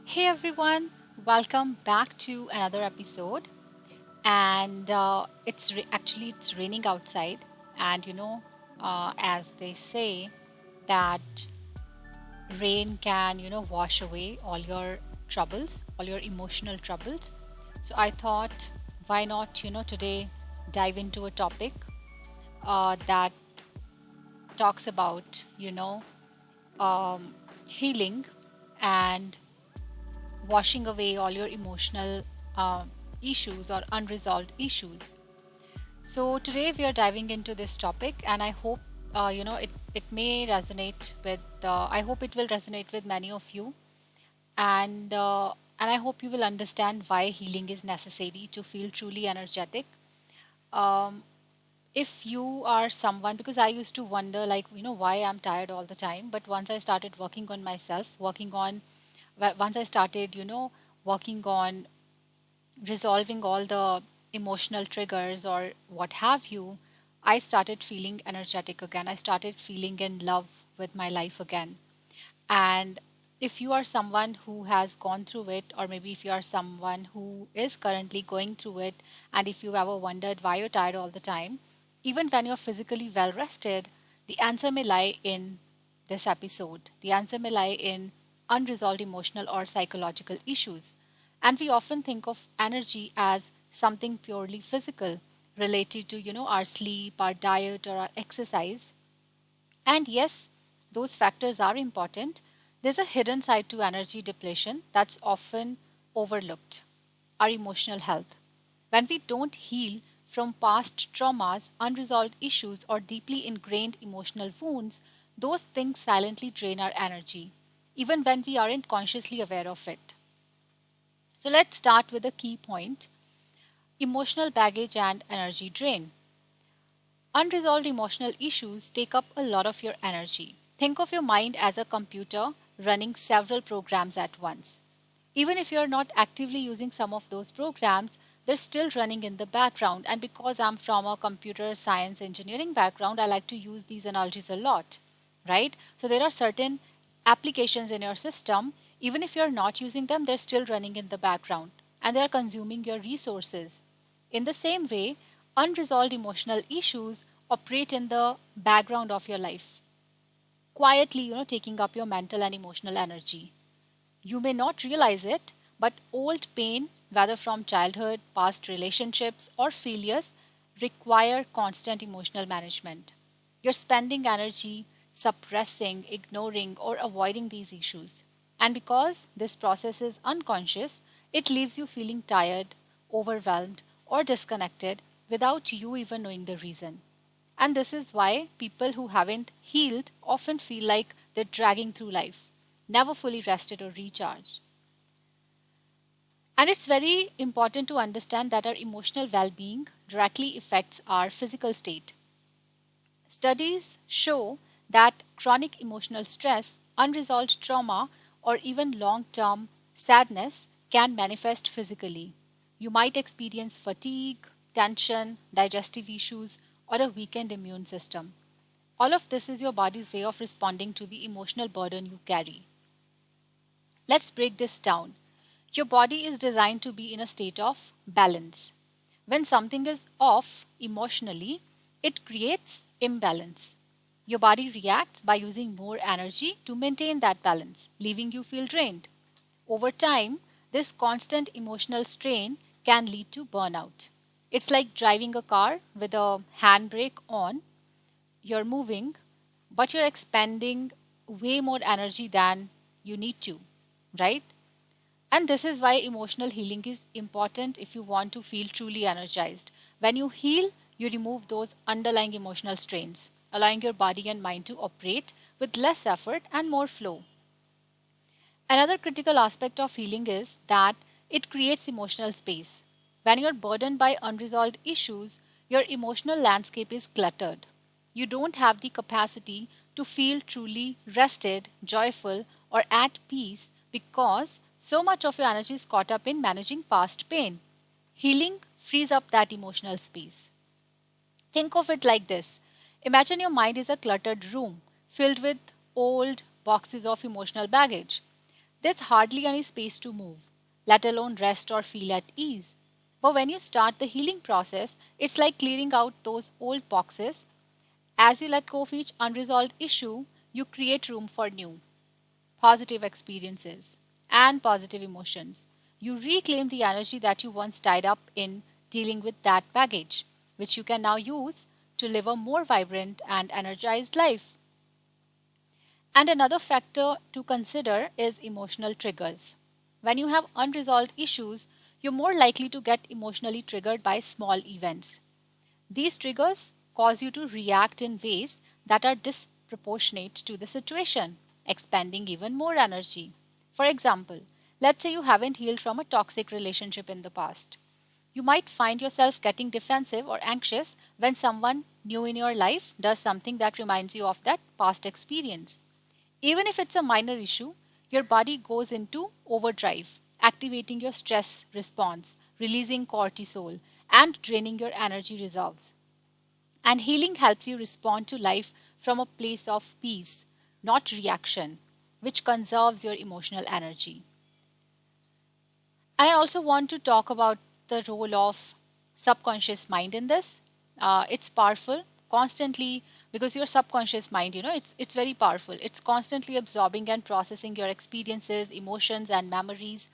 Hey everyone, welcome back to another episode. And it's raining outside, and as they say that rain can wash away all your troubles, all your emotional troubles. So I thought, why not today dive into a topic that talks about um, healing and washing away all your emotional issues or unresolved issues. So today we are diving into this topic, and I hope it may resonate with. I hope it will resonate with many of you, and uh, and I hope you will understand why healing is necessary to feel truly energetic. Um, if you are someone, because I used to wonder, like, why I'm tired all the time, but once I started working on myself, once I started, working on resolving all the emotional triggers or what have you, I started feeling energetic again. I started feeling in love with my life again. And if you are someone who has gone through it, or maybe if you are someone who is currently going through it, and if you've ever wondered why you're tired all the time, even when you're physically well rested, the answer may lie in this episode. The answer may lie in unresolved emotional or psychological issues. And we often think of energy as something purely physical, related to, our sleep, our diet, or our exercise. And yes, those factors are important. There's a hidden side to energy depletion that's often overlooked: our emotional health. When we don't heal from past traumas, unresolved issues, or deeply ingrained emotional wounds, those things silently drain our energy, even when we aren't consciously aware of it. So let's start with a key point: emotional baggage and energy drain. Unresolved emotional issues take up a lot of your energy. Think of your mind as a computer running several programs at once. Even if you're not actively using some of those programs, they're still running in the background. And because I'm from a computer science engineering background, I like to use these analogies a lot, right? So there are certain applications in your system, even if you're not using them, they're still running in the background and they're consuming your resources. In the same way, unresolved emotional issues operate in the background of your life, quietly, taking up your mental and emotional energy. You may not realize it, but old pain, whether from childhood, past relationships, or failures, require constant emotional management. You're spending energy suppressing, ignoring, or avoiding these issues. And because this process is unconscious, it leaves you feeling tired, overwhelmed, or disconnected without you even knowing the reason. And this is why people who haven't healed often feel like they're dragging through life, never fully rested or recharged. And it's very important to understand that our emotional well being directly affects our physical state. Studies show that chronic emotional stress, unresolved trauma, or even long term sadness can manifest physically. You might experience fatigue, tension, digestive issues, or a weakened immune system. All of this is your body's way of responding to the emotional burden you carry. Let's break this down. Your body is designed to be in a state of balance. When something is off emotionally, it creates imbalance. Your body reacts by using more energy to maintain that balance, leaving you feel drained. Over time, this constant emotional strain can lead to burnout. It's like driving a car with a handbrake on. You're moving, but you're expending way more energy than you need to, right? And this is why emotional healing is important if you want to feel truly energized. When you heal, you remove those underlying emotional strains, allowing your body and mind to operate with less effort and more flow. Another critical aspect of healing is that it creates emotional space. When you're burdened by unresolved issues, your emotional landscape is cluttered. You don't have the capacity to feel truly rested, joyful, or at peace because so much of your energy is caught up in managing past pain. Healing frees up that emotional space. Think of it like this: imagine your mind is a cluttered room filled with old boxes of emotional baggage. There's hardly any space to move, let alone rest or feel at ease. But when you start the healing process, it's like clearing out those old boxes. As you let go of each unresolved issue, you create room for new, positive experiences and positive emotions. You reclaim the energy that you once tied up in dealing with that baggage, which you can now use to live a more vibrant and energized life. And another factor to consider is emotional triggers. When you have unresolved issues, you're more likely to get emotionally triggered by small events. These triggers cause you to react in ways that are disproportionate to the situation, expending even more energy. For example, let's say you haven't healed from a toxic relationship in the past. You might find yourself getting defensive or anxious when someone new in your life does something that reminds you of that past experience. Even if it's a minor issue, your body goes into overdrive, activating your stress response, releasing cortisol, and draining your energy reserves. And healing helps you respond to life from a place of peace, not reaction, which conserves your emotional energy. And I also want to talk about the role of subconscious mind in this. It's powerful constantly because your subconscious mind, it's very powerful. It's constantly absorbing and processing your experiences, emotions, and memories.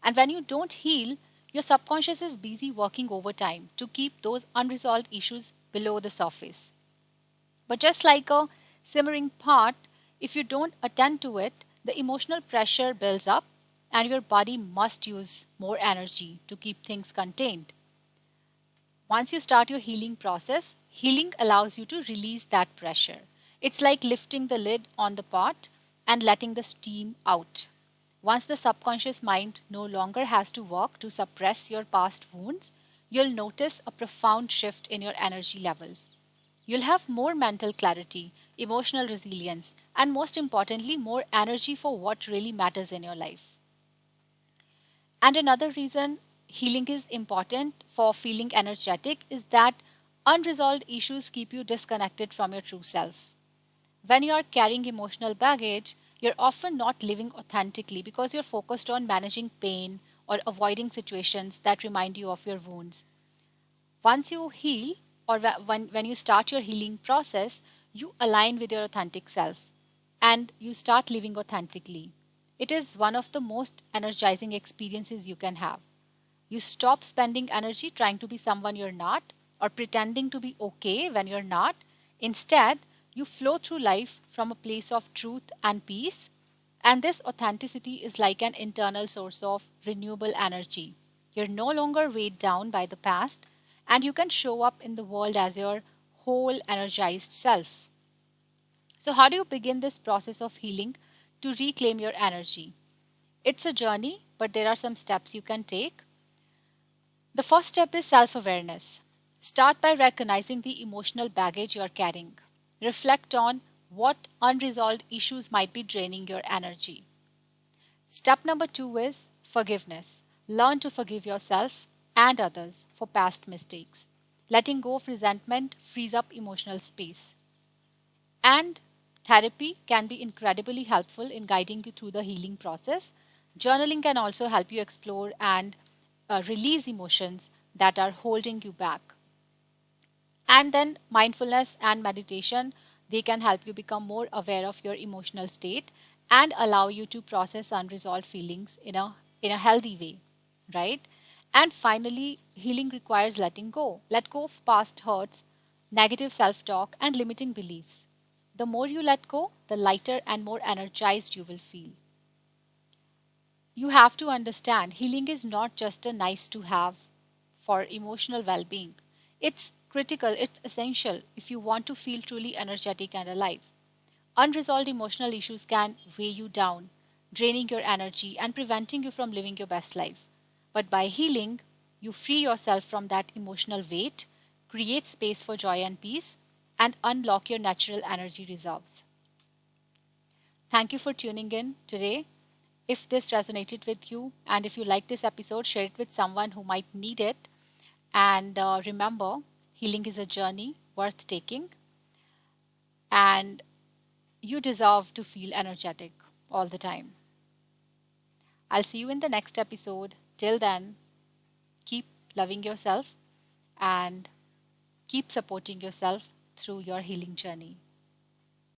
And when you don't heal, your subconscious is busy working overtime to keep those unresolved issues below the surface. But just like a simmering pot, if you don't attend to it, the emotional pressure builds up and your body must use more energy to keep things contained. Once you start your healing process, healing allows you to release that pressure. It's like lifting the lid on the pot and letting the steam out. Once the subconscious mind no longer has to work to suppress your past wounds, you'll notice a profound shift in your energy levels. You'll have more mental clarity, emotional resilience, and most importantly, more energy for what really matters in your life. And another reason healing is important for feeling energetic is that unresolved issues keep you disconnected from your true self. When you are carrying emotional baggage, you're often not living authentically because you're focused on managing pain or avoiding situations that remind you of your wounds. Once you heal, or when you start your healing process, you align with your authentic self and you start living authentically. It is one of the most energizing experiences you can have. You stop spending energy trying to be someone you're not or pretending to be okay when you're not. Instead, you flow through life from a place of truth and peace. And this authenticity is like an internal source of renewable energy. You're no longer weighed down by the past, and you can show up in the world as your whole energized self. So, how do you begin this process of healing to reclaim your energy? It's a journey, but there are some steps you can take. The first step is self awareness. Start by recognizing the emotional baggage you are carrying. Reflect on what unresolved issues might be draining your energy. Step number two is forgiveness. Learn to forgive yourself and others for past mistakes. Letting go of resentment frees up emotional space. And therapy can be incredibly helpful in guiding you through the healing process. Journaling can also help you explore and release emotions that are holding you back. And then mindfulness and meditation, they can help you become more aware of your emotional state and allow you to process unresolved feelings in a healthy way, right? And finally, healing requires letting go. Let go of past hurts, negative self-talk and limiting beliefs. The more you let go, the lighter and more energized you will feel. You have to understand healing is not just a nice to have for emotional well being. It's critical, it's essential if you want to feel truly energetic and alive. Unresolved emotional issues can weigh you down, draining your energy and preventing you from living your best life. But by healing, you free yourself from that emotional weight, create space for joy and peace, and unlock your natural energy reserves. Thank you for tuning in today. If this resonated with you and if you like this episode, share it with someone who might need it. And remember, healing is a journey worth taking, and you deserve to feel energetic all the time. I'll see you in the next episode. Till then, keep loving yourself and keep supporting yourself through your healing journey.